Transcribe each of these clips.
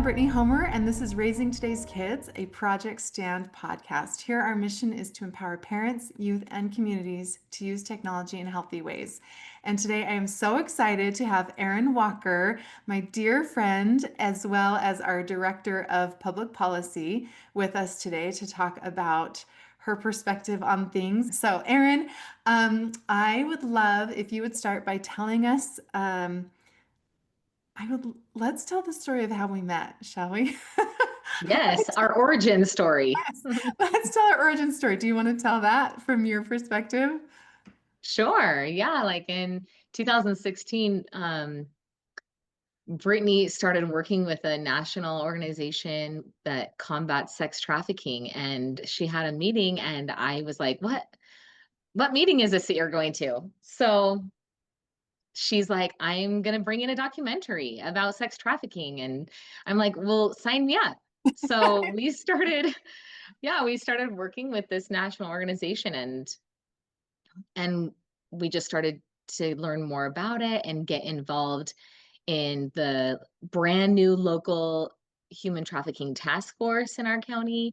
I'm Brittany Homer, and this is Raising Today's Kids, a Project Stand podcast. Here, our mission is to empower parents, youth, and communities to use technology in healthy ways. And today, I am so excited to have Erin Walker, my dear friend, as well as our Director of Public Policy, with us today to talk about her perspective on things. So, Erin, I would love if you would start by telling us. Let's tell the story of how we met, shall we? Yes, our origin story. Yes, let's tell our origin story. Do you want to tell that from your perspective? Sure. Yeah. Like in 2016, Brittany started working with a national organization that combats sex trafficking. And she had a meeting, and I was like, what meeting is this that you're going to? So she's like, I'm going to bring in a documentary about sex trafficking. And I'm like, well, sign me up. So we started working with this national organization, and we just started to learn more about it and get involved in the brand new local human trafficking task force in our county,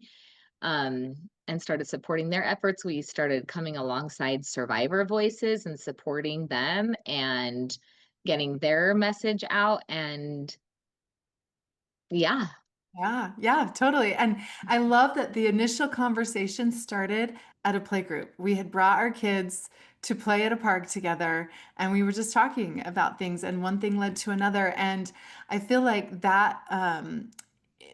and started supporting their efforts. We started coming alongside survivor voices and supporting them and getting their message out. And yeah, Yeah, yeah, totally. And I love that the initial conversation started at a play group. We had brought our kids to play at a park together, and we were just talking about things, and one thing led to another. And I feel like that,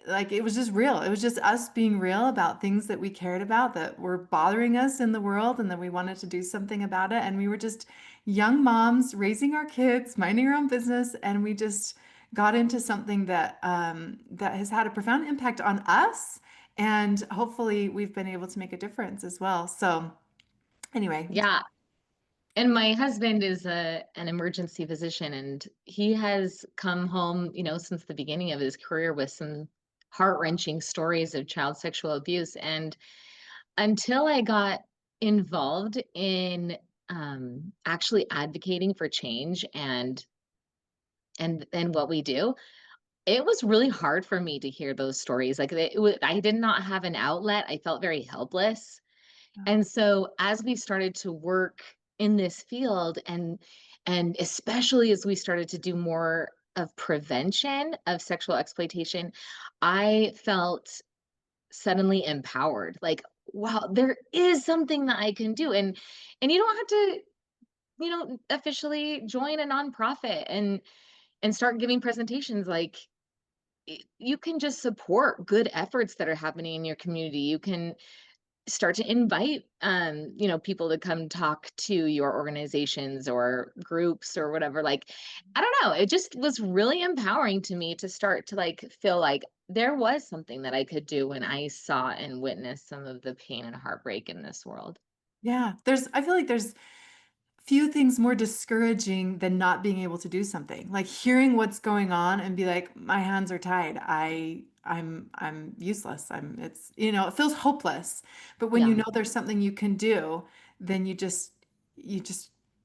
like it was just real. It was just us being real about things that we cared about that were bothering us in the world and that we wanted to do something about it. And we were just young moms raising our kids, minding our own business, and we just got into something that that has had a profound impact on us. And hopefully we've been able to make a difference as well. So anyway, yeah. And my husband is an emergency physician, and he has come home, since the beginning of his career with some heart-wrenching stories of child sexual abuse. And until I got involved in actually advocating for change and what we do, it was really hard for me to hear those stories. Like I did not have an outlet. I felt very helpless. And so as we started to work in this field, and especially as we started to do more of prevention of sexual exploitation, I felt suddenly empowered. Like, wow, there is something that I can do. And you don't have to, officially join a nonprofit and start giving presentations. Like, you can just support good efforts that are happening in your community. You can start to invite people to come talk to your organizations or groups or whatever. Like, I don't know, it just was really empowering to me to start to like feel like there was something that I could do when I saw and witnessed some of the pain and heartbreak in this world. yeah, I feel like there's few things more discouraging than not being able to do something. Like hearing what's going on and be like, my hands are tied. I'm useless. It feels hopeless. But when you Yeah, know there's something you can do, then you just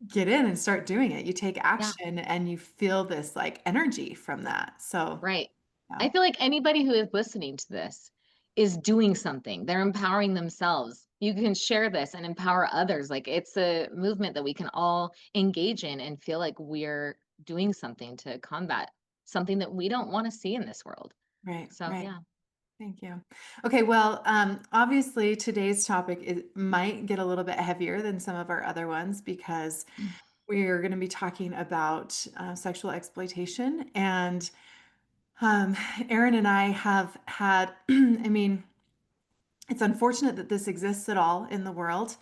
get in and start doing it. You take yeah. action and you feel this like energy from that. So, Right. yeah. I feel like anybody who is listening to this is doing something. They're empowering themselves. You can share this and empower others. Like, it's a movement that we can all engage in and feel like we're doing something to combat something that we don't want to see in this world. Right, So, right. yeah. Thank you. Okay, well, obviously today's topic might get a little bit heavier than some of our other ones because we're going to be talking about sexual exploitation. And um, Erin and I have had, I mean, it's unfortunate that this exists at all in the world,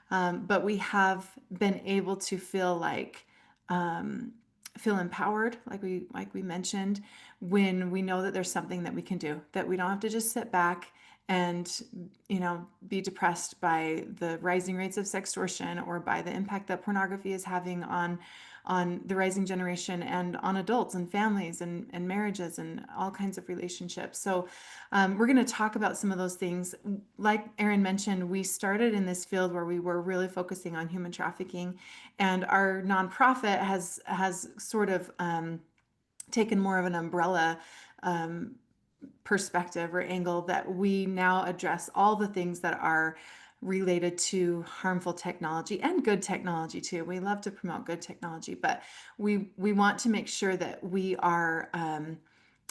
but we have been able to um, feel empowered, like we mentioned, when we know that there's something that we can do, that we don't have to just sit back and be depressed by the rising rates of sextortion or by the impact that pornography is having on the rising generation and on adults and families and marriages and all kinds of relationships. So we're going to talk about some of those things. Like Erin mentioned, we started in this field where we were really focusing on human trafficking, and our nonprofit has sort of taken more of an umbrella perspective or angle that we now address all the things that are related to harmful technology and good technology too. We love to promote good technology, but we want to make sure that we are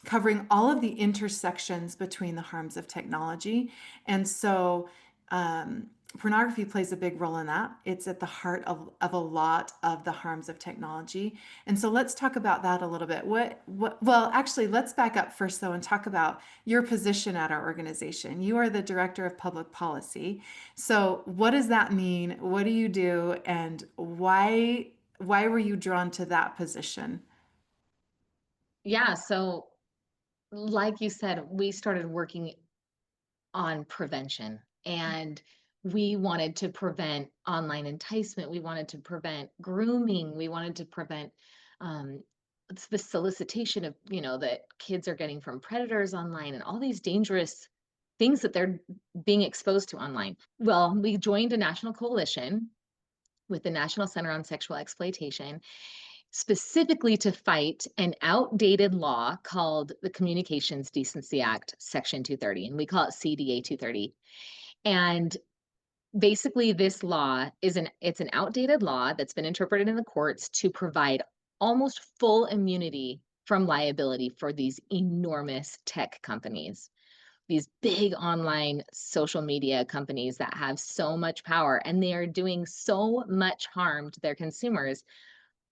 covering all of the intersections between the harms of technology. And so pornography plays a big role in that. It's at the heart of a lot of the harms of technology. And so let's talk about that a little bit. Well, actually, let's back up first though and talk about your position at our organization. You are the director of public policy. So what does that mean? What do you do? And why were you drawn to that position? Yeah, so like you said, we started working on prevention, and we wanted to prevent online enticement. We wanted to prevent grooming. We wanted to prevent it's the solicitation of, that kids are getting from predators online and all these dangerous things that they're being exposed to online. Well, we joined a national coalition with the National Center on Sexual Exploitation, specifically to fight an outdated law called the Communications Decency Act, Section 230, and we call it CDA 230. And basically, this law it's an outdated law that's been interpreted in the courts to provide almost full immunity from liability for these enormous tech companies, these big online social media companies that have so much power, and they are doing so much harm to their consumers,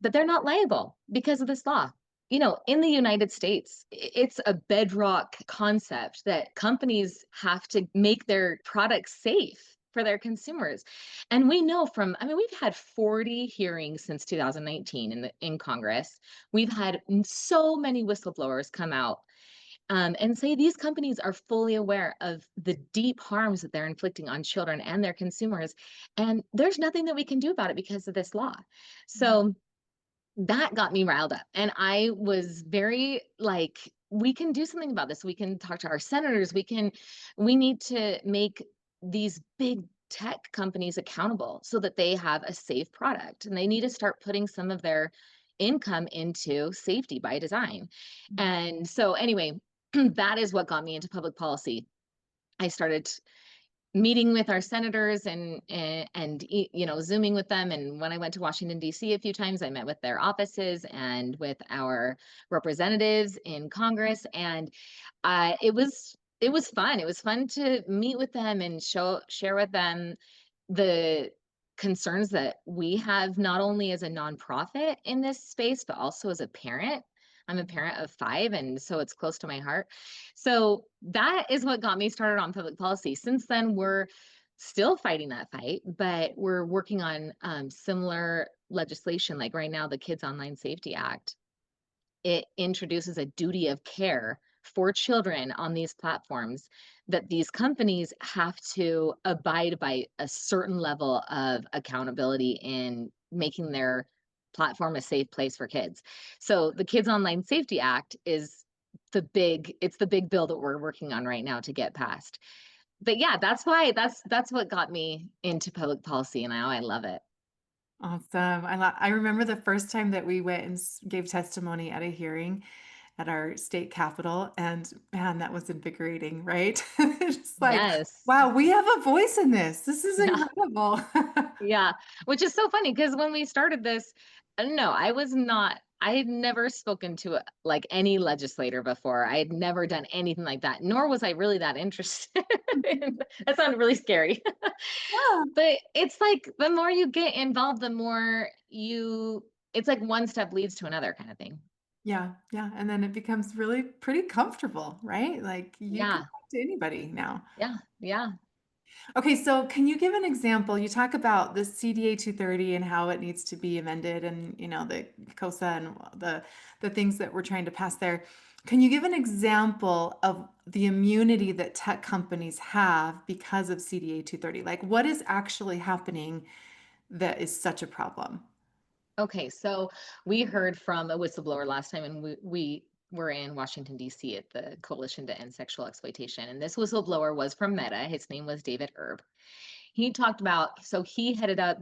but they're not liable because of this law. In the United States, it's a bedrock concept that companies have to make their products safe for their consumers. And we know we've had 40 hearings since 2019 in Congress. We've had so many whistleblowers come out and say these companies are fully aware of the deep harms that they're inflicting on children and their consumers. And there's nothing that we can do about it because of this law. So that got me riled up. And I was very like, we can do something about this. We can talk to our senators. We need to make these big tech companies accountable so that they have a safe product. And they need to start putting some of their income into safety by design. And so, anyway, that is what got me into public policy. I started meeting with our senators and zooming with them. And when I went to Washington D.C. a few times, I met with their offices and with our representatives in Congress. And it was fun. It was fun to meet with them and share with them the concerns that we have, not only as a nonprofit in this space, but also as a parent. I'm a parent of 5, and so it's close to my heart. So that is what got me started on public policy. Since then, we're still fighting that fight, but we're working on similar legislation. Like right now, the Kids Online Safety Act, it introduces a duty of care for children on these platforms, that these companies have to abide by a certain level of accountability in making their platform a safe place for kids. So the Kids Online Safety Act is it's the big bill that we're working on right now to get passed. But yeah, that's what got me into public policy, and now I love it. Awesome. I remember the first time that we went and gave testimony at a hearing at our state capitol, and man, that was invigorating, right? It's like, Yes. wow, we have a voice in this. This is Yeah. incredible. Yeah, which is so funny because when we started this, no, I had never spoken to like any legislator before. I had never done anything like that, nor was I really that interested. That sounded really scary. Yeah. But it's like the more you get involved, it's like one step leads to another kind of thing. Yeah, yeah, and then it becomes really pretty comfortable, right? Like you can Yeah, talk to anybody now. yeah, yeah. Okay, so can you give an example? You talk about the CDA 230 and how it needs to be amended and the COSA and the things that we're trying to pass there. Can you give an example of the immunity that tech companies have because of CDA 230? Like what is actually happening that is such a problem? Okay, so we heard from a whistleblower last time, and we were in Washington, D.C. at the Coalition to End Sexual Exploitation. And this whistleblower was from Meta. His name was David Erb. He talked about, so he headed up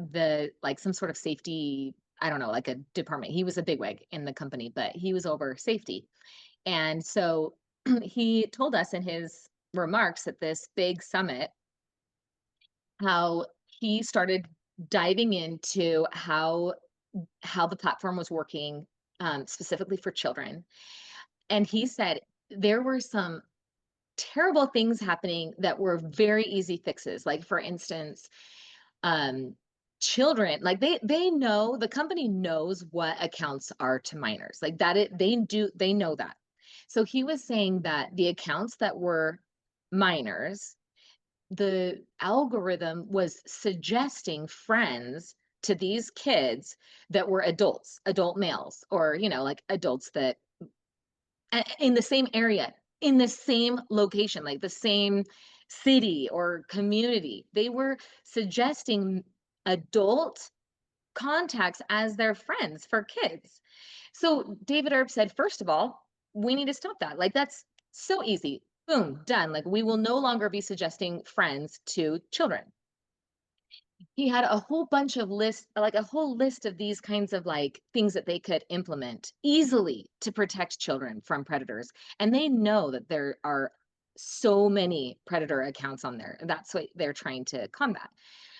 like some sort of safety, I don't know, like a department. He was a bigwig in the company, but he was over safety. And so he told us in his remarks at this big summit how he started diving into how the platform was working, specifically for children. And he said there were some terrible things happening that were very easy fixes. Like, for instance, um, children, like they know, the company knows what accounts are to minors. Like that, they know that. So he was saying that the accounts that were minors, the algorithm was suggesting friends to these kids that were adults, adult males, or, like adults that in the same area, in the same location, like the same city or community. They were suggesting adult contacts as their friends for kids. So David Erb said, first of all, we need to stop that. Like, that's so easy. Boom, done. Like, we will no longer be suggesting friends to children. He had a whole bunch of lists, like a whole list of these kinds of like things that they could implement easily to protect children from predators. And they know that there are so many predator accounts on there. That's what they're trying to combat.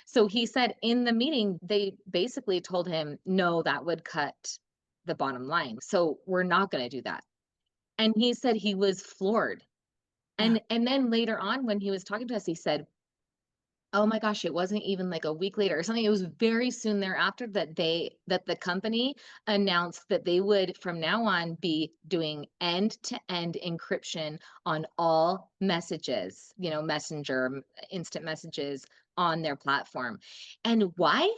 So he said in the meeting, they basically told him, no, that would cut the bottom line. So we're not going to do that. And he said he was floored. Yeah. And then later on, when he was talking to us, he said, oh my gosh, it wasn't even like a week later or something. It was very soon thereafter that the company announced that they would from now on be doing end-to-end encryption on all messages, messenger, instant messages on their platform. And why?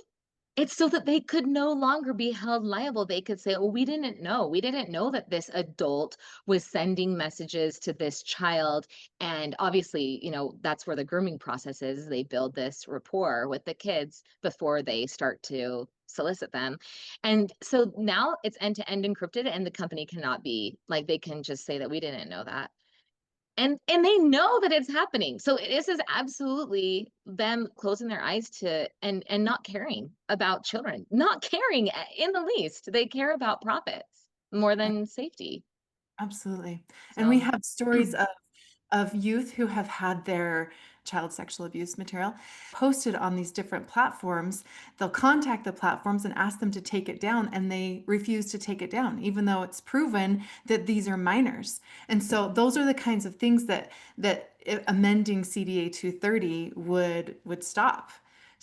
It's so that they could no longer be held liable. They could say, "Oh, we didn't know. We didn't know that this adult was sending messages to this child." And obviously, that's where the grooming process is. They build this rapport with the kids before they start to solicit them. And so now it's end-to-end encrypted, and the company cannot be like, they can just say that we didn't know that. And they know that it's happening. So this is absolutely them closing their eyes to and not caring about children, not caring in the least. They care about profits more than safety. Absolutely. And we So have stories of youth who have had their child sexual abuse material posted on these different platforms. They'll contact the platforms and ask them to take it down, and they refuse to take it down, even though it's proven that these are minors. And so those are the kinds of things amending CDA 230 would stop.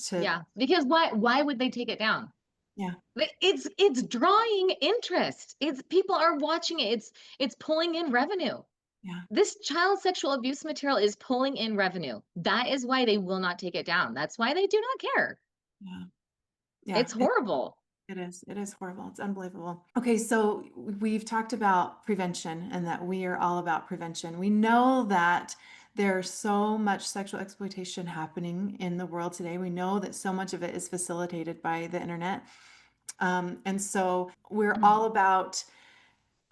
To yeah, because why would they take it down? Yeah, It's drawing interest. It's people are watching it. It's pulling in revenue. yeah, This child sexual abuse material is pulling in revenue. That is why they will not take it down. That's why they do not care. yeah, yeah. It's horrible. It is. It is horrible. It's unbelievable. Okay, so we've talked about prevention and that we are all about prevention. We know that there's so much sexual exploitation happening in the world today. We know that so much of it is facilitated by the internet. And so we're all about,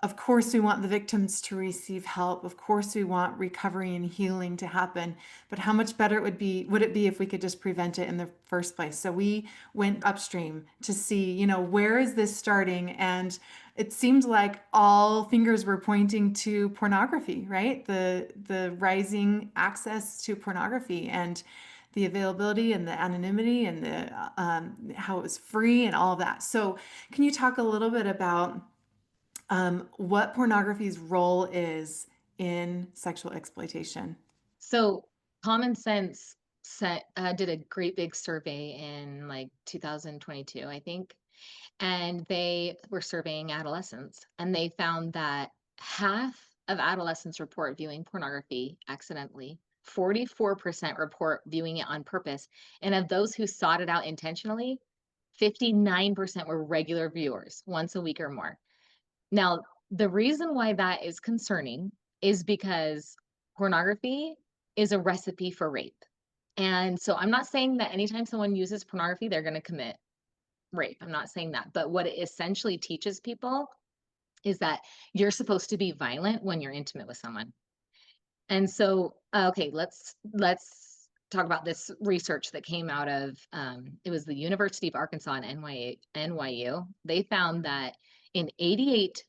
of course, we want the victims to receive help. Of course, we want recovery and healing to happen. But how much better would it be if we could just prevent it in the first place? So we went upstream to see, where is this starting? And it seemed like all fingers were pointing to pornography, right? The rising access to pornography and the availability and the anonymity and the how it was free and all of that. So, can you talk a little bit about what pornography's role is in sexual exploitation? So Common Sense did a great big survey in like 2022, I think, and they were surveying adolescents, and they found that half of adolescents report viewing pornography accidentally. 44% report viewing it on purpose. And of those who sought it out intentionally, 59% were regular viewers once a week or more. Now, the reason why that is concerning is because pornography is a recipe for rape. And so I'm not saying that anytime someone uses pornography, they're going to commit rape. I'm not saying that. But what it essentially teaches people is that you're supposed to be violent when you're intimate with someone. And so, okay, let's talk about this research that came out of it was the University of Arkansas and NYU. They found that in 88%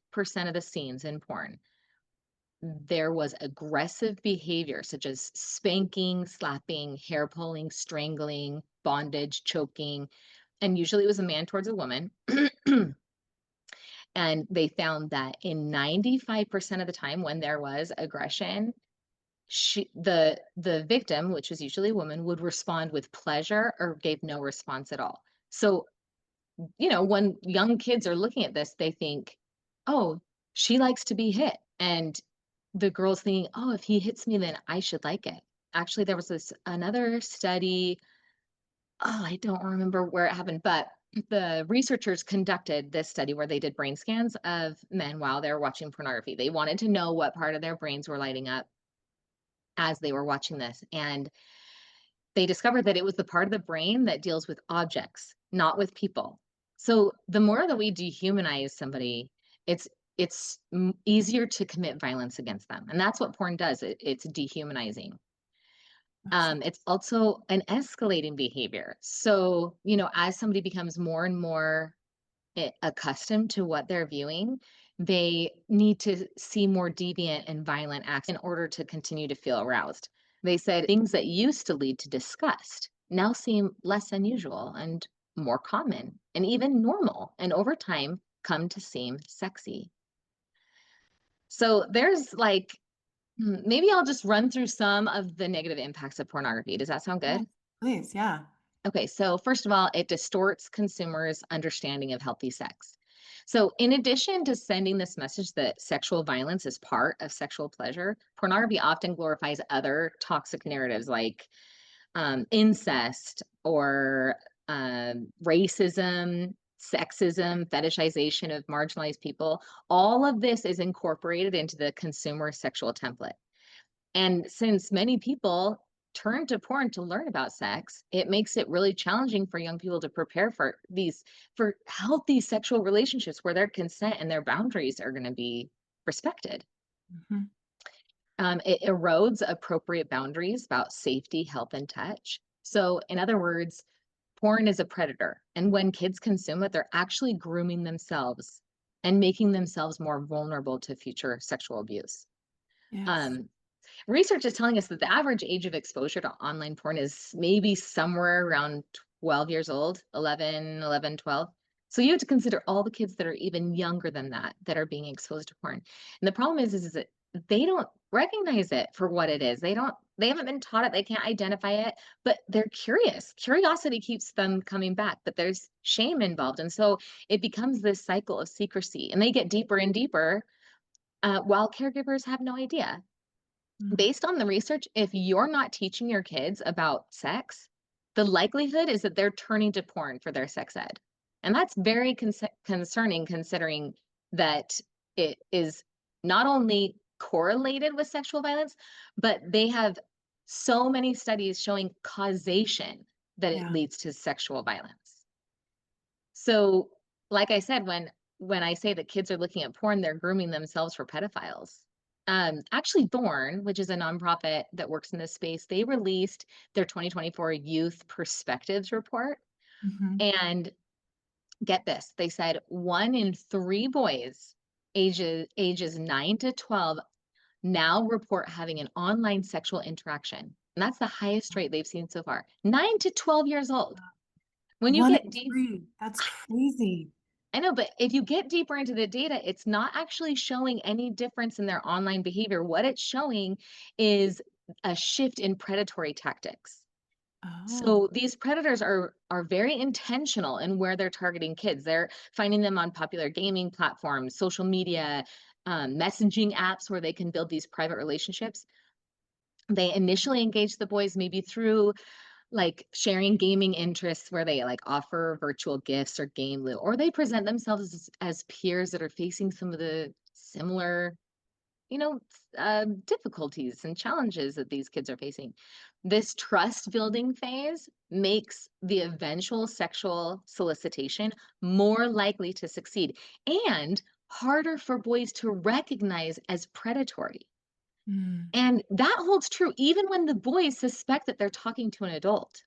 of the scenes in porn, there was aggressive behavior such as spanking, slapping, hair pulling, strangling, bondage, choking, and usually it was a man towards a woman. And they found that in 95% of the time when there was aggression, the victim, which was usually a woman, would respond with pleasure or gave no response at all. So, when young kids are looking at this, they think, "Oh, she likes to be hit." And the girl's thinking, "Oh, if he hits me, then I should like it." Actually, there was this another study, I don't remember where it happened, but the researchers conducted this study where they did brain scans of men while they were watching pornography. They wanted to know what part of their brains were lighting up as they were watching this. And they discovered that it was the part of the brain that deals with objects, not with people. So the more that we dehumanize somebody, it's easier to commit violence against them. And that's what porn does. It's dehumanizing. Absolutely. It's also an escalating behavior. So, as somebody becomes more and more accustomed to what they're viewing, they need to see more deviant and violent acts in order to continue to feel aroused. They said things that used to lead to disgust now seem less unusual and more common and even normal, and over time come to seem sexy. So there's like, maybe I'll just run through some of the negative impacts of pornography. Does that sound Yes, good? please. Yeah. Okay, so first of all, it distorts consumers' understanding of healthy sex. So, in addition to sending this message that sexual violence is part of sexual pleasure, pornography often glorifies other toxic narratives like incest or racism, sexism, fetishization of marginalized people. All of this is incorporated into the consumer sexual template. And since many people turn to porn to learn about sex, it makes it really challenging for young people to prepare for healthy sexual relationships where their consent and their boundaries are going to be respected. Mhm. It erodes appropriate boundaries about safety, health, and touch. So, in other words, porn is a predator. And when kids consume it, they're actually grooming themselves and making themselves more vulnerable to future sexual abuse. Yes. Um, Research is telling us that the average age of exposure to online porn is maybe somewhere around 12 years old, 11, 12. So you have to consider all the kids that are even younger than that that are being exposed to porn. And the problem is that they don't recognize it for what it is. They haven't been taught it, they can't identify it, but they're curious. Curiosity keeps them coming back, but there's shame involved. And so it becomes this cycle of secrecy and they get deeper and deeper while caregivers have no idea. Mm. Based on the research, if you're not teaching your kids about sex, the likelihood is that they're turning to porn for their sex ed. And that's very concerning considering that it is not only correlated with sexual violence, but they have so many studies showing causation that it Yeah. leads to sexual violence. So, like I said, when I say that kids are looking at porn, they're grooming themselves for pedophiles. Actually, Thorn, which is a nonprofit that works in this space, they released their 2024 Youth Perspectives report. Mhm. And get this, they said 1 in 3 boys ages 9 to 12 now report having an online sexual interaction. And that's the highest rate they've seen so far. 9 to 12 years old. When you 1 get in deep 3. That's crazy. I know, but if you get deeper into the data, it's not actually showing any difference in their online behavior. What it's showing is a shift in predatory tactics. Oh. So these predators are very intentional in where they're targeting kids. They're finding them on popular gaming platforms, social media, messaging apps where they can build these private relationships. They initially engage the boys maybe through like sharing gaming interests where they like offer virtual gifts or game loot, or they present themselves as peers that are facing some of the similar, you know, difficulties and challenges that these kids are facing. This trust building phase makes the eventual sexual solicitation more likely to succeed and harder for boys to recognize as predatory. Mm. And that holds true even when the boys suspect that they're talking to an adult.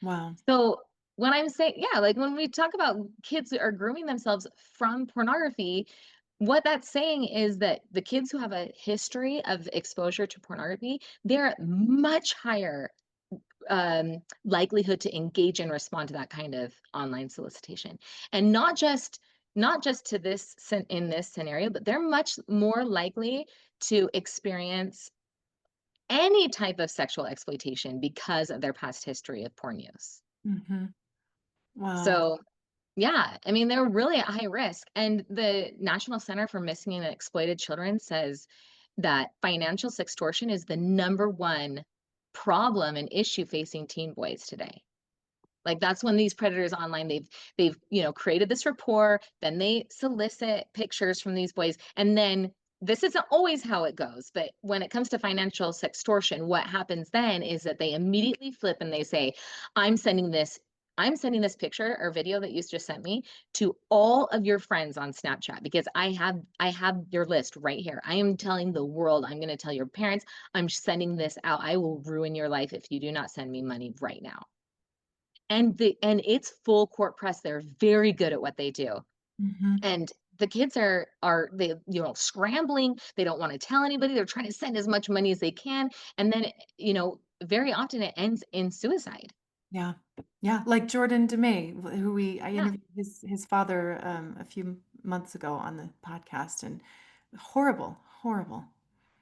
Wow. So when I'm saying, yeah, like when we talk about kids that are grooming themselves from pornography, what that's saying is that the kids who have a history of exposure to pornography, they're at much higher likelihood to engage and respond to that kind of online solicitation. And not just to in this scenario, but they're much more likely to experience any type of sexual exploitation because of their past history of porn use. Mhm. Wow. So, yeah, I mean, they're really at high risk. And the National Center for Missing and Exploited Children says that financial sextortion is the number one problem and issue facing teen boys today. Like that's when these predators online, they've created this rapport, then they solicit pictures from these boys, and then this isn't always how it goes, but when it comes to financial sextortion, what happens then is that they immediately flip and they say, I'm sending this I'm sending this picture or video that you just sent me to all of your friends on Snapchat because I have your list right here. I am telling the world, I'm going to tell your parents, I'm sending this out. I will ruin your life if you do not send me money right now. And it's full court press. They're very good at what they do. Mhm. And the kids are they scrambling. They don't want to tell anybody. They're trying to send as much money as they can. And then, very often it ends in suicide. Yeah. Yeah, like Jordan DeMay, who I Yeah. interviewed his father, a few months ago on the podcast, and horrible, horrible.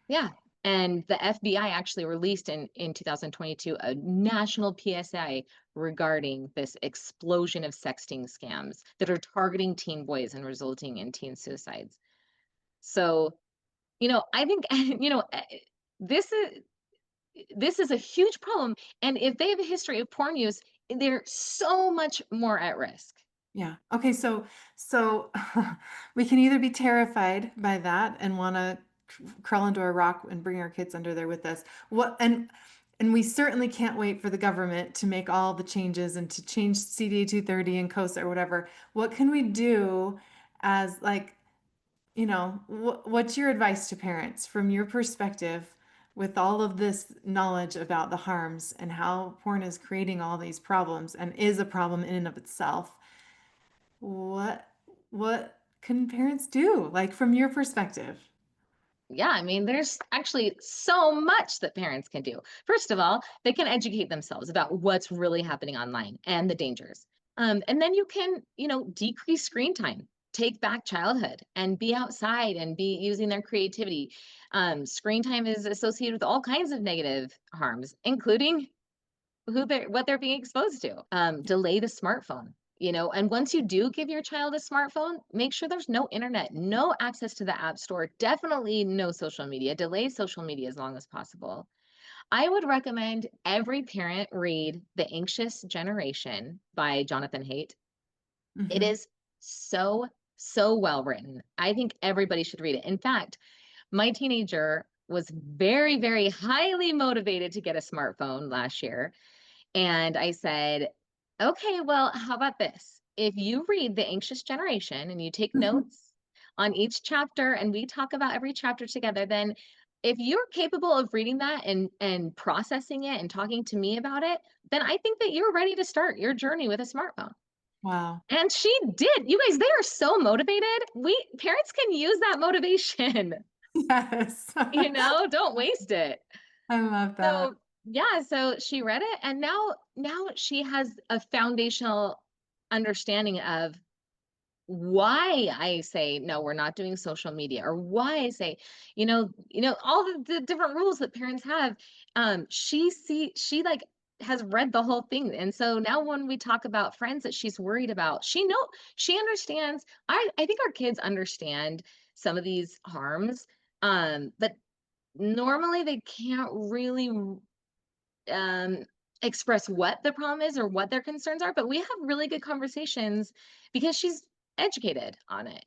Yeah. And the FBI actually released in 2022 a national PSA regarding this explosion of sexting scams that are targeting teen boys and resulting in teen suicides. So, I think, this is this is a huge problem, and if they have a history of porn use, they're so much more at risk. Yeah. Okay, so we can either be terrified by that and wanna crawl into a rock and bring our kids under there with us. And we certainly can't wait for the government to make all the changes and to change CD 230 and COSA or whatever. What can we do as like, what's your advice to parents from your perspective with all of this knowledge about the harms and how porn is creating all these problems and is a problem in and of itself? What what can parents do? Like from your perspective? Yeah, I mean, there's actually so much that parents can do. First of all, they can educate themselves about what's really happening online and the dangers. And then you can, decrease screen time, take back childhood, and be outside and be using their creativity. Screen time is associated with all kinds of negative harms, including what they're being exposed to. Delay the smartphone. And once you do give your child a smartphone, make sure there's no internet, no access to the app store, definitely no social media. Delay social media as long as possible. I would recommend every parent read The Anxious Generation by Jonathan Haidt. It Mhm. is so, so well written. I think everybody should read it. In fact, my teenager was very, very highly motivated to get a smartphone last year, and I said, okay, well, how about this? If you read The Anxious Generation and you take notes on each chapter and we talk about every chapter together, then if you're capable of reading that and processing it and talking to me about it, then I think that you're ready to start your journey with a smartphone. Wow. And she did. You guys, they are so motivated. We parents can use that motivation, Yes. don't waste it. I love that. So, yeah, so she read it and now she has a foundational understanding of why I say no, we're not doing social media, or why I say, all the different rules that parents have. She like has read the whole thing. And so now when we talk about friends that she's worried about, she understands. I think our kids understand some of these harms. But normally they can't really um, express what the problem is or what their concerns are, but we have really good conversations because she's educated on it.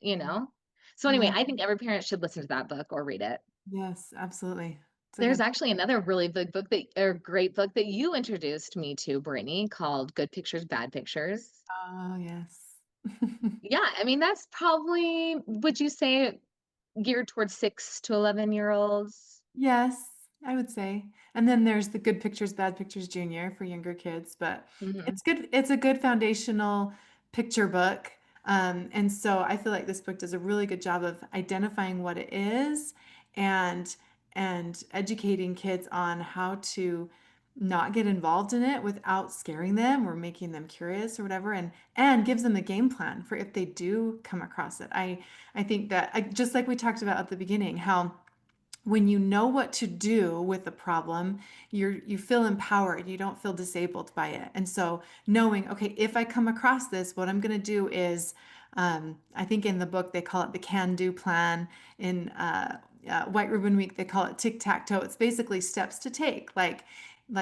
So anyway, Yeah. I think every parent should listen to that book or read it. Yes, absolutely. It's a There's good. actually another really big book that or great book that you introduced me to, Brittany, called Good Pictures, Bad Pictures. Oh, yes. Yeah, I mean that's probably, would you say, geared towards 6 to 11-year-olds? Yes, I would say. And then there's the Good Pictures, Bad Pictures Junior for younger kids, but Mhm. it's a good foundational picture book. And so I feel like this book does a really good job of identifying what it is and educating kids on how to not get involved in it without scaring them or making them curious or whatever, and gives them a game plan for if they do come across it. I think that just like we talked about at the beginning, how when you know what to do with the problem, you feel empowered. You don't feel disabled by it. And so knowing, okay, if I come across this, what I'm going to do is, I think in the book they call it the can-do plan. In White Ribbon Week, they call it tic-tac-toe. It's basically steps to take, like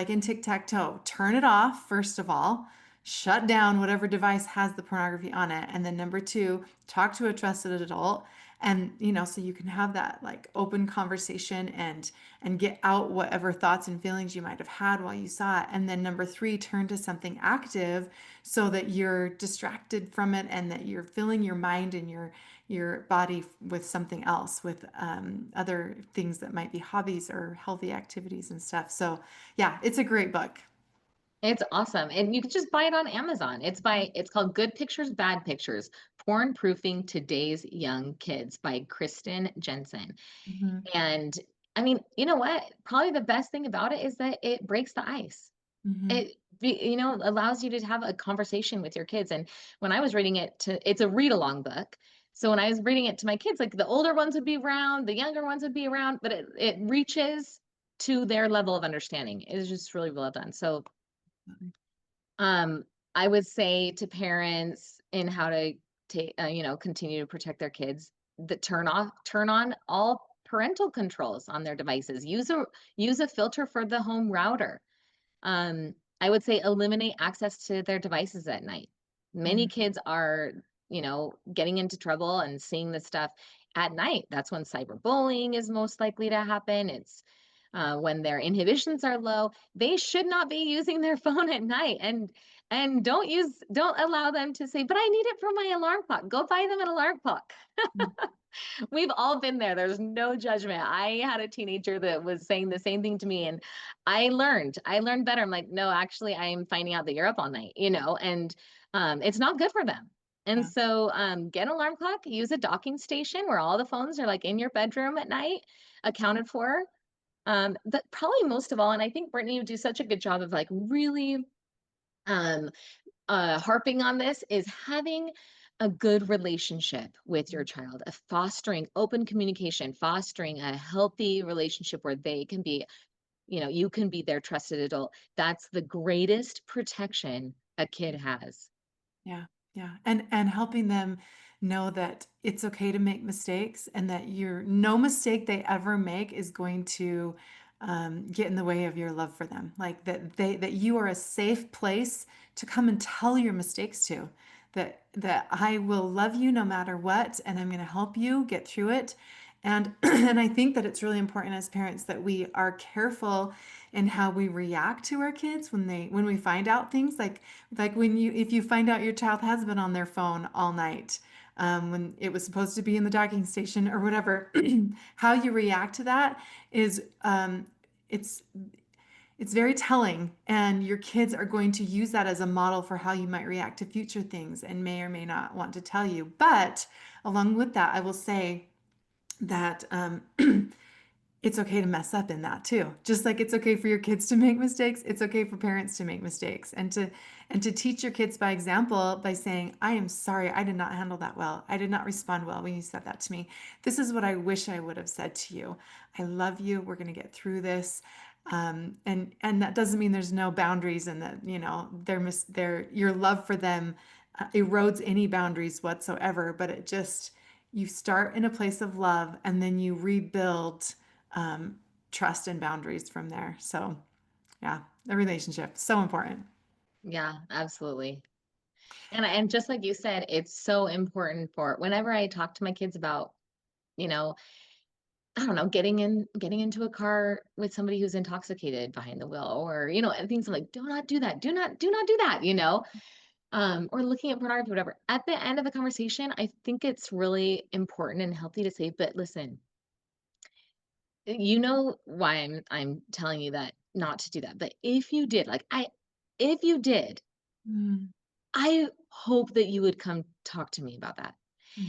in tic-tac-toe. Turn it off first of all. Shut down whatever device has the pornography on it. And then number two, talk to a trusted adult, and so you can have that like open conversation and get out whatever thoughts and feelings you might have had while you saw it. And then number three, turn to something active so that you're distracted from it and that you're filling your mind and your body with something else, with other things that might be hobbies or healthy activities and stuff. So yeah, it's a great book. It's awesome. And you can just buy it on Amazon. It's called Good Pictures, Bad Pictures, Porn Proofing Today's Young Kids by Kristen Jensen. Hmm. And I mean, you know what? Probably the best thing about it is that it breaks the ice. Hmm. Allows you to have a conversation with your kids. And when I was reading it's a read along book. So when I was reading it to my kids, like the older ones would be around, the younger ones would be around, but it reaches to their level of understanding. It's just really well done. So um, I would say to parents in how to continue to protect their kids, that turn on all parental controls on their devices. Use a filter for the home router. I would say eliminate access to their devices at night. Many Hmm. kids are, getting into trouble and seeing this stuff at night. That's when cyberbullying is most likely to happen. It's when their inhibitions are low. They should not be using their phone at night. And don't allow them to say, but I need it for my alarm clock. Go buy them an alarm clock. We've all been there. There's no judgment. I had a teenager that was saying the same thing to me, and I learned better. I'm like, no, actually, I'm finding out that you're up all night, and it's not good for them. And Yeah. so, get an alarm clock, use a docking station where all the phones are like in your bedroom at night, accounted for. But probably most of all, and I think Brittany would do such a good job of like really um harping on this, is having a good relationship with your child, of fostering open communication, fostering a healthy relationship where they can be, you can be their trusted adult. That's the greatest protection a kid has. Yeah, yeah. And helping them know that it's okay to make mistakes and that no mistake they ever make is going to get in the way of your love for them. Like that you are a safe place to come and tell your mistakes to. That I will love you no matter what, and I'm going to help you get through it. And and I think that it's really important as parents that we are careful in how we react to our kids when we find out things, like when you if you find out your child has been on their phone all night, when it was supposed to be in the docking station or whatever. How you react to that is it's it's very telling, and your kids are going to use that as a model for how you might react to future things and may or may not want to tell you. But along with that, I will say that it's okay to mess up in that too. Just like it's okay for your kids to make mistakes, it's okay for parents to make mistakes, and to teach your kids by example by saying, "I am sorry, I did not handle that well. I did not respond well when you said that to me. This is what I wish I would have said to you. I love you. We're going to get through this." And that doesn't mean there's no boundaries and that, your love for them erodes any boundaries whatsoever, but it just you start in a place of love and then you rebuild um, trust and boundaries from there. So, yeah, the relationship so important. Yeah, absolutely. And just like you said, it's so important for whenever I talk to my kids about, you know, I don't know, getting into a car with somebody who's intoxicated behind the wheel, or, and things like, do not do that. Do not do that, or looking at pornography, whatever. At the end of the conversation, I think it's really important and healthy to say, but listen, you know why I'm telling you that not to do that. But if you did, if you did, Mm, I hope that you would come talk to me about that.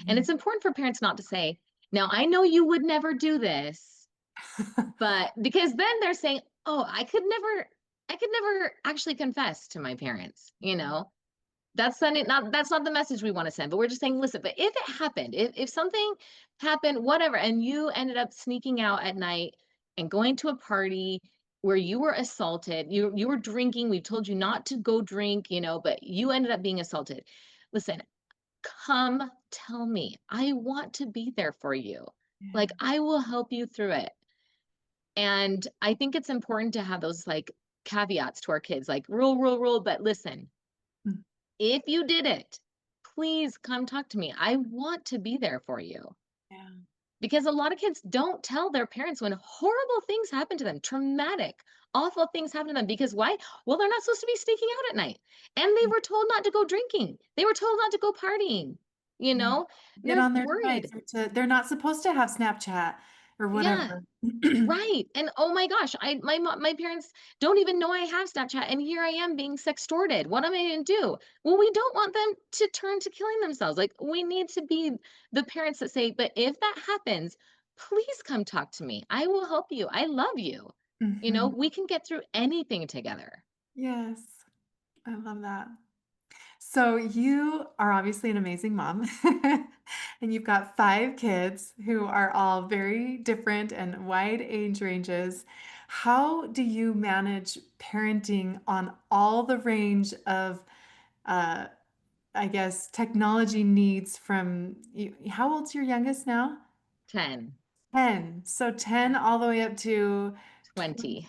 And Mhm. it's important for parents not to say, now I know you would never do this, but because then they're saying, oh, I could never actually confess to my parents, you know? That's not the message we want to send, but we're just saying, listen, but if it happened, if something happened, whatever, and you ended up sneaking out at night and going to a party where you were assaulted, you were drinking, we told you not to go drink, you know, but you ended up being assaulted. Listen, come tell me. I want to be there for you. Like Yeah. I will help you through it. And I think it's important to have those like caveats to our kids, like rule, but listen, Mm. if you did it, please come talk to me. I want to be there for you. Yeah. Because a lot of kids don't tell their parents when horrible things happen to them, traumatic, awful things happen to them. Because why? Well, they're not supposed to be sneaking out at night. And they Yeah. were told not to go drinking. They were told not to go partying, you Yeah. know? Get They're on their device worried. or to they're not supposed to have Snapchat or Yeah. whatever. Right, and oh my gosh, my parents don't even know I have Snapchat, and here I am being sextorted. What am I gonna do? Well, we don't want them to turn to killing themselves. Like, we need to be the parents that say, "But if that happens, please come talk to me. I will help you. I love you." You know, Mhm. we can get through anything together. Yes. I love that. So you are obviously an amazing mom, and you've got 5 kids who are all very different and wide age ranges. How do you manage parenting on all the range of, uh, I guess, technology needs from how old's your youngest now? 10, 10. So 10 all the way up to 20. 20.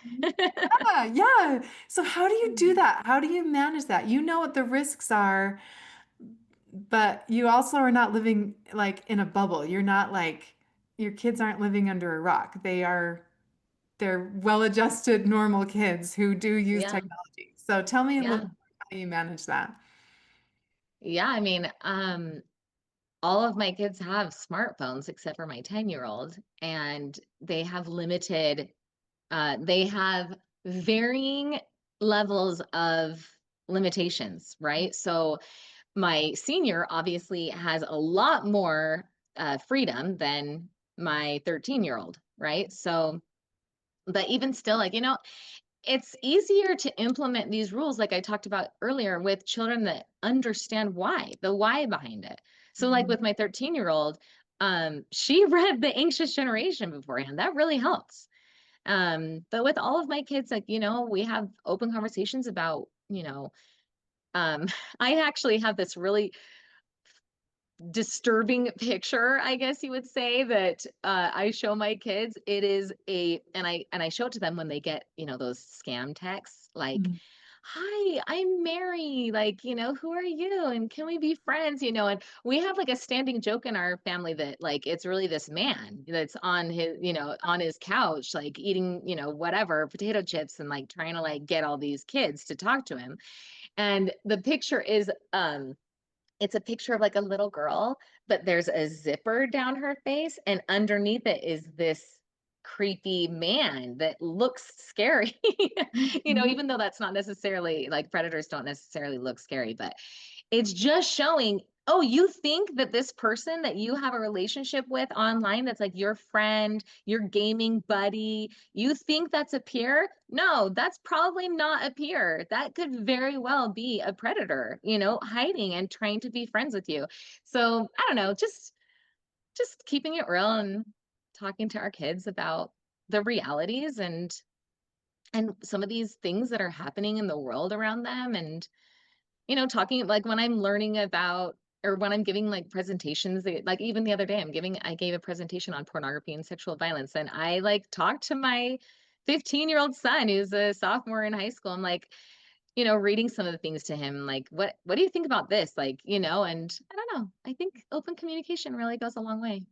Yeah, yeah. So how do you do that? How do you manage that? You know what the risks are, but you also are not living like in a bubble. You're not like your kids aren't living under a rock. They're well-adjusted normal kids who do use Yeah, technology. So tell me a little yeah. bit how you manage that. Yeah, I mean, all of my kids have smartphones except for my 10-year-old, and they have varying levels of limitations, right? So my senior obviously has a lot more freedom than my 13-year-old, right? So, but even still, like, you know, it's easier to implement these rules, like I talked about earlier, with children that understand why, the why behind it. So, like Mhm. with my 13-year-old, she read The Anxious Generation beforehand. That really helps. But with all of my kids, like, you know, we have open conversations about, you know, um, I actually have this really disturbing picture, I guess you would say, that I show my kids. It is a, and I show it to them when they get, you know, those scam texts like, Mhm. "Hi, I'm Mary. Like, you know, who are you? And can we be friends?" You know, and we have like a standing joke in our family that like it's really this man that's on his, you know, on his couch, like eating, you know, whatever potato chips and like trying to like get all these kids to talk to him. And the picture is it's a picture of like a little girl, but there's a zipper down her face, and underneath it is this creepy man that looks scary. You know, Mhm. even though that's not necessarily like predators don't necessarily look scary, but it's just showing, oh, you think that this person that you have a relationship with online that's like your friend, your gaming buddy, you think that's a peer? No, that's probably not a peer. That could very well be a predator, you know, hiding and trying to be friends with you. So, I don't know, just keeping it real and talking to our kids about the realities and some of these things that are happening in the world around them, and you know, talking like when I'm learning about or when I'm giving like presentations, like even the other day, I gave a presentation on pornography and sexual violence. And I like talked to my 15-year-old son who's a sophomore in high school. I'm like, you know, reading some of the things to him, like, what do you think about this? Like, you know, and I don't know. I think open communication really goes a long way.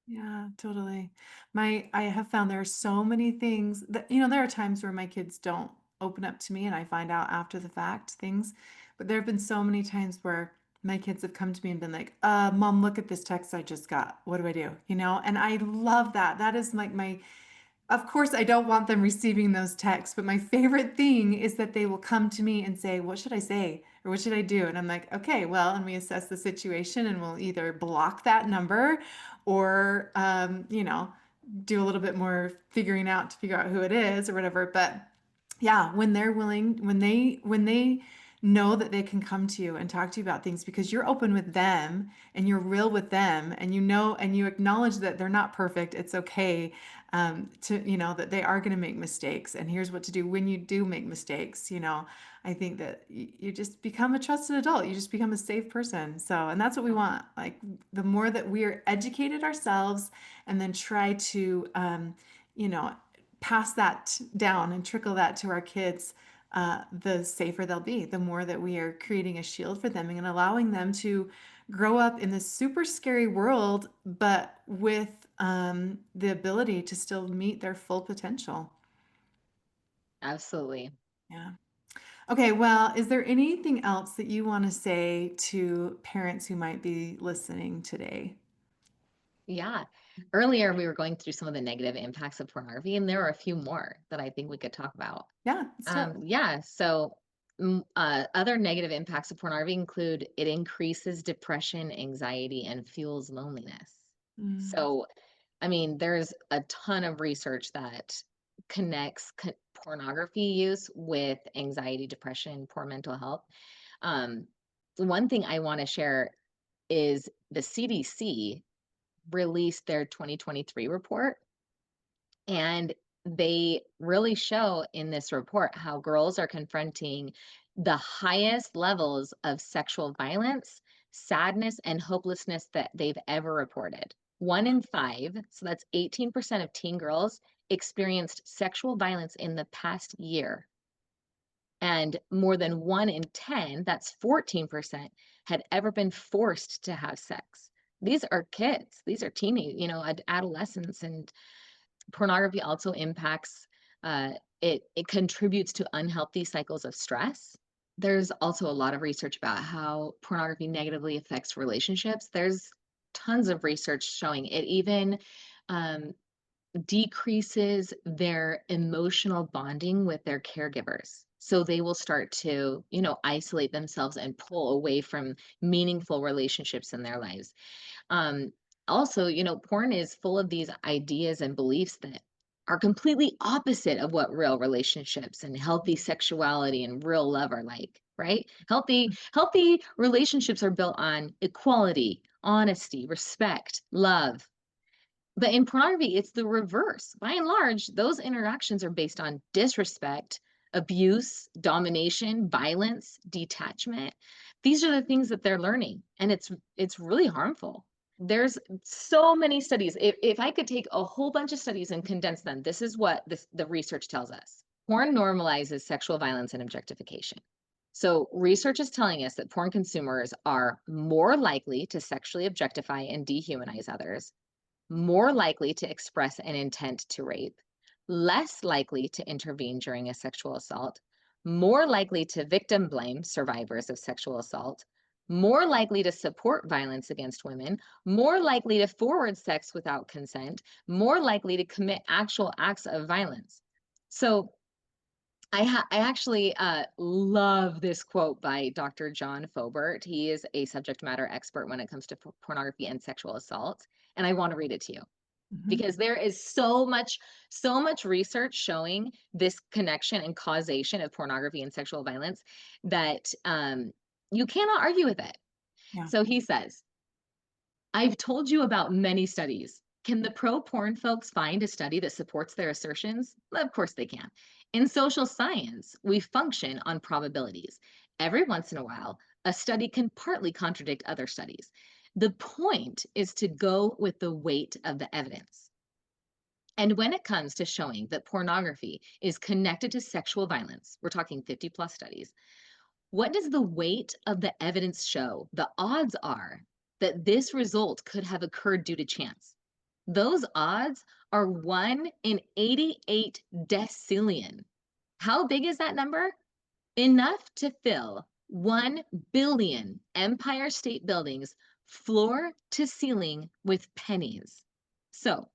Yeah, totally. I have found there are so many things that, there are times where my kids don't open up to me and I find out after the fact things, but there have been so many times where my kids have come to me and been like, Mom, look at this text I just got. What do I do? And I love that. That is like of course, I don't want them receiving those texts, but my favorite thing is that they will come to me and say, what should I say? Or what should I do? And I'm like, okay, well, and we assess the situation and we'll either block that number or, do a little bit more figuring out to figure out who it is or whatever. But yeah, when they're willing, when they know that they can come to you and talk to you about things because you're open with them and you're real with them and you know and you acknowledge that they're not perfect. It's okay, to that they are going to make mistakes, and here's what to do when you do make mistakes. I think that you just become a trusted adult. You just become a safe person. So, and that's what we want. Like the more that we are educated ourselves and then try to, you know, pass that down and trickle that to our kids, the safer they'll be, the more that we are creating a shield for them and allowing them to grow up in this super scary world, but with the ability to still meet their full potential. Absolutely. Yeah. Okay, well, is there anything else that you want to say to parents who might be listening today? Yeah. Earlier, we were going through some of the negative impacts of pornography, and there are a few more that I think we could talk about. Yeah, let's do it. Yeah, so other negative impacts of pornography include it increases depression, anxiety, and fuels loneliness. Mm, So, I mean, there's a ton of research that connects pornography use with anxiety, depression, poor mental health. Um, One thing I want to share is the CDC released their 2023 report, and they really show in this report how girls are confronting the highest levels of sexual violence, sadness, and hopelessness that they've ever reported. One in five, so that's 18% of teen girls, experienced sexual violence in the past year. And more than one in 10, that's 14%, had ever been forced to have sex. These are kids, these are teenage, adolescents, and pornography also impacts, it contributes to unhealthy cycles of stress. There's also a lot of research about how pornography negatively affects relationships. There's tons of research showing it even um, decreases their emotional bonding with their caregivers. So they will start to, isolate themselves and pull away from meaningful relationships in their lives. Um, Also, porn is full of these ideas and beliefs that are completely opposite of what real relationships and healthy sexuality and real love are like, right? Healthy relationships are built on equality, honesty, respect, love. But in pornography, it's the reverse. By and large, those interactions are based on disrespect, abuse, domination, violence, detachment. These are the things that they're learning, and it's really harmful. There's so many studies. If I could take a whole bunch of studies and condense them, this is what the research tells us. Porn normalizes sexual violence and objectification. So, research is telling us that porn consumers are more likely to sexually objectify and dehumanize others, more likely to express an intent to rape, less likely to intervene during a sexual assault, more likely to victim blame survivors of sexual assault, more likely to support violence against women, more likely to forward sex without consent, more likely to commit actual acts of violence. So, I actually love this quote by Dr. John Fobert. He is a subject matter expert when it comes to pornography and sexual assault, and I want to read it to you mhm. because there is so much research showing this connection and causation of pornography and sexual violence that you cannot argue with it. Yeah. So he says, I've told you about many studies. Can the pro porn folks find a study that supports their assertions? Of course they can. In social science, we function on probabilities. Every once in a while, a study can partly contradict other studies. The point is to go with the weight of the evidence. And when it comes to showing that pornography is connected to sexual violence, we're talking 50 plus studies, what does the weight of the evidence show? The odds are that this result could have occurred due to chance. Those odds are 1 in 88 decillion. How big is that number? Enough to fill 1 billion Empire State Buildings floor to ceiling with pennies. So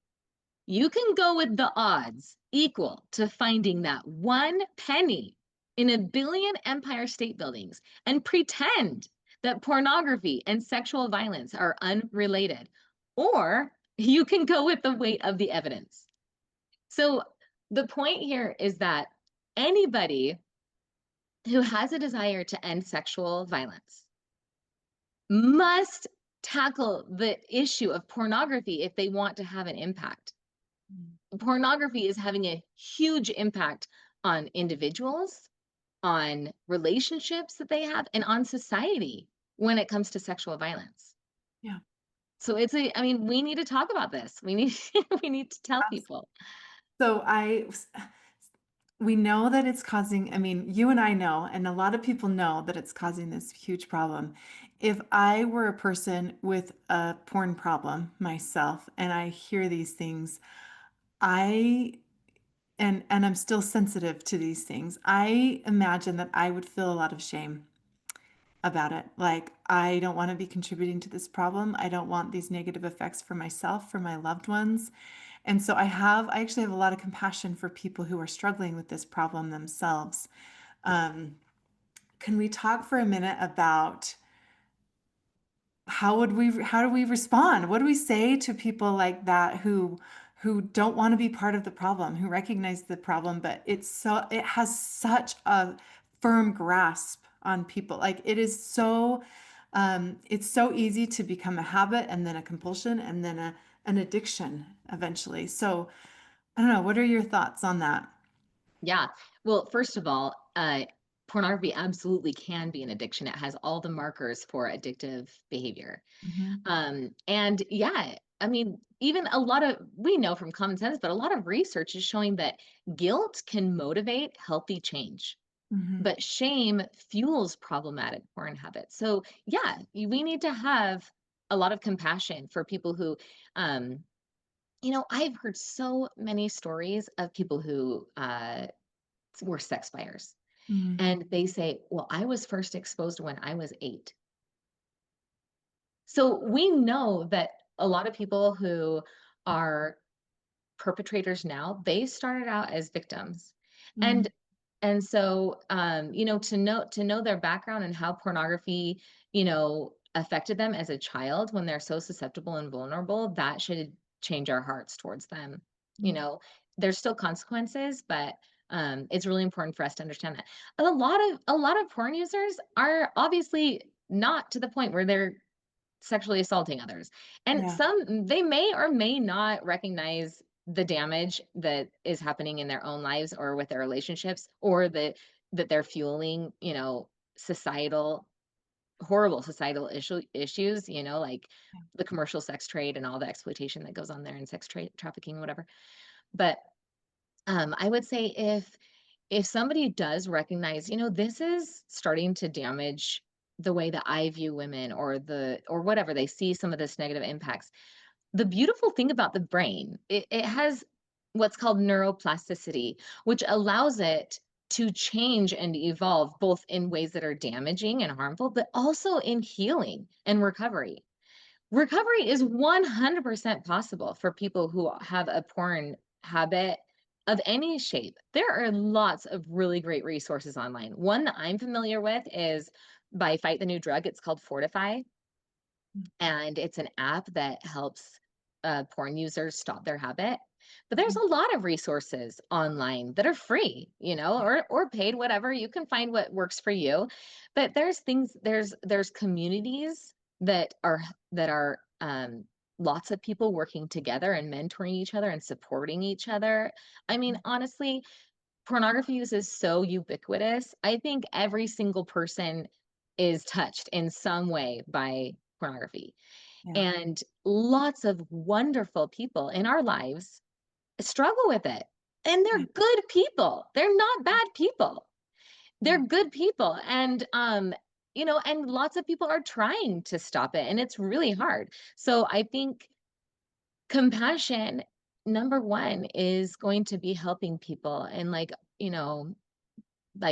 you can go with the odds equal to finding that 1 penny in a billion empire state buildings and pretend that pornography and sexual violence are unrelated, or you can go with the weight of the evidence. So the point here is that anybody who has a desire to end sexual violence must tackle the issue of pornography if they want to have an impact. Mm. Pornography is having a huge impact on individuals, on relationships that they have, and on society when it comes to sexual violence. Yeah. So I mean, we need to talk about this. We need we need to tell people. So we know that it's causing, I mean, you and I know, and a lot of people know that it's causing this huge problem. If I were a person with a porn problem myself and I hear these things, I and I'm still sensitive to these things. I imagine that I would feel a lot of shame about it. Like, I don't want to be contributing to this problem. I don't want these negative effects for myself, for my loved ones. And so I actually have a lot of compassion for people who are struggling with this problem themselves. Um, can we talk for a minute about how do we respond? What do we say to people like that who don't want to be part of the problem, who recognize the problem, but it has such a firm grasp on people. Like it's so easy to become a habit and then a compulsion and then an addiction eventually. So I don't know, what are your thoughts on that? Yeah. Well, first of all, pornography absolutely can be an addiction. It has all the markers for addictive behavior. Hmm. And yeah, I mean, even a lot of, we know from common sense, but a lot of research is showing that guilt can motivate healthy change, Hmm. but shame fuels problematic porn habits. So yeah, we need to have a lot of compassion for people who, um, I've heard so many stories of people who were sex buyers. Hmm. And they say, well, I was first exposed when I was 8. So we know that a lot of people who are perpetrators now, they started out as victims. Hmm. And so to know their background and how pornography, affected them as a child when they're so susceptible and vulnerable, that should change our hearts towards them. You know, there's still consequences, but it's really important for us to understand that. A lot of porn users are obviously not to the point where they're sexually assaulting others. And Yeah. some they may or may not recognize the damage that is happening in their own lives or with their relationships, or that they're fueling, societal horrible societal issues, like the commercial sex trade and all the exploitation that goes on there, and sex trafficking, whatever. But I would say if somebody does recognize, this is starting to damage the way that I view women, or whatever, they see some of this negative impacts. The beautiful thing about the brain, it has what's called neuroplasticity, which allows it to change and evolve both in ways that are damaging and harmful, but also in healing and recovery. Recovery is 100% possible for people who have a porn habit of any shape. There are lots of really great resources online. One that I'm familiar with is by Fight the New Drug. It's called Fortify, and it's an app that helps porn users stop their habit. But there's Mhm. a lot of resources online that are free, Yeah. or paid, whatever. You can find what works for you. But there's communities that are lots of people working together and mentoring each other and supporting each other. I mean, honestly, pornography use is so ubiquitous. I think every single person is touched in some way by pornography. Yeah. And lots of wonderful people in our lives struggle with it. And Yeah. they're good people. They're not bad people. Yeah. They're good people. And lots of people are trying to stop it, and it's really hard. So I think compassion, number one, is going to be helping people and, like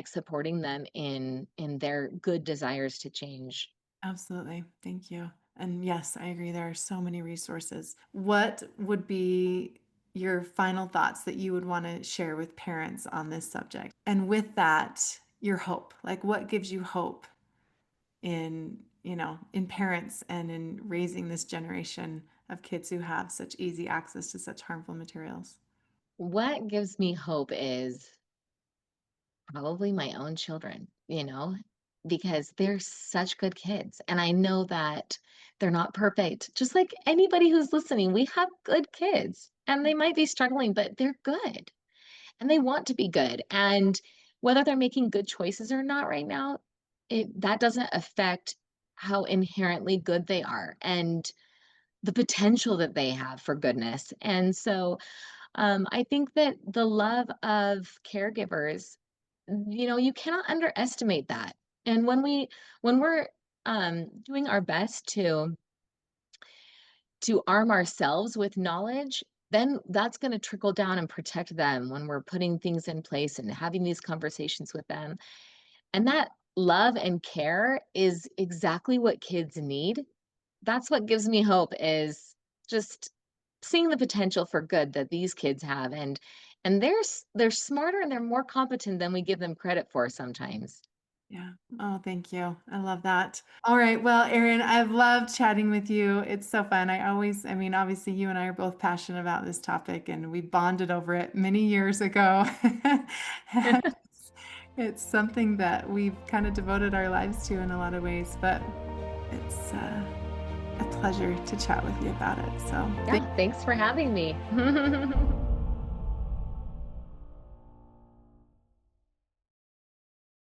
supporting them in their good desires to change. Absolutely. Thank you. And yes, I agree. There are so many resources. What would be your final thoughts that you would want to share with parents on this subject? And with that, your hope? Like, what gives you hope in, in parents and in raising this generation of kids who have such easy access to such harmful materials? What gives me hope is probably my own children, because they're such good kids. And I know that they're not perfect. Just like anybody who's listening, we have good kids and they might be struggling, but they're good and they want to be good. And whether they're making good choices or not right now, that doesn't affect how inherently good they are and the potential that they have for goodness. And so I think that the love of caregivers, you cannot underestimate that. And when we're doing our best to arm ourselves with knowledge, then that's going to trickle down and protect them when we're putting things in place and having these conversations with them. And that love and care is exactly what kids need. That's what gives me hope is just seeing the potential for good that these kids have, and they're smarter and they're more competent than we give them credit for sometimes. Yeah. Oh, thank you. I love that. All right. Well, Erin, I've loved chatting with you. It's so fun. I mean, obviously, you and I are both passionate about this topic, and we bonded over it many years ago. And it's something that we've kind of devoted our lives to in a lot of ways, but it's a pleasure to chat with you about it. So, thank Yeah, thanks for having me.